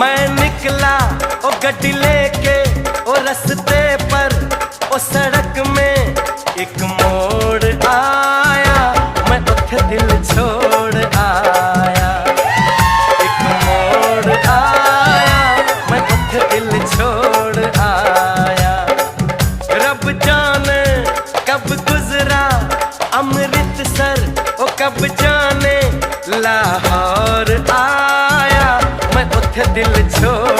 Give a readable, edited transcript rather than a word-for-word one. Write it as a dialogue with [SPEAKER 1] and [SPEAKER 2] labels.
[SPEAKER 1] मैं निकला ओ गड्डी लेके ओ रस्ते पर ओ सड़क में एक मोड़ आया, मैं उठे दिल छोड़ आया। एक मोड़ आया, मैं उठे दिल छोड़ आया। रब जाने कब गुजरा अमृतसर, ओ कब जाने लाहौर आया, मैं उठे दिल छोड़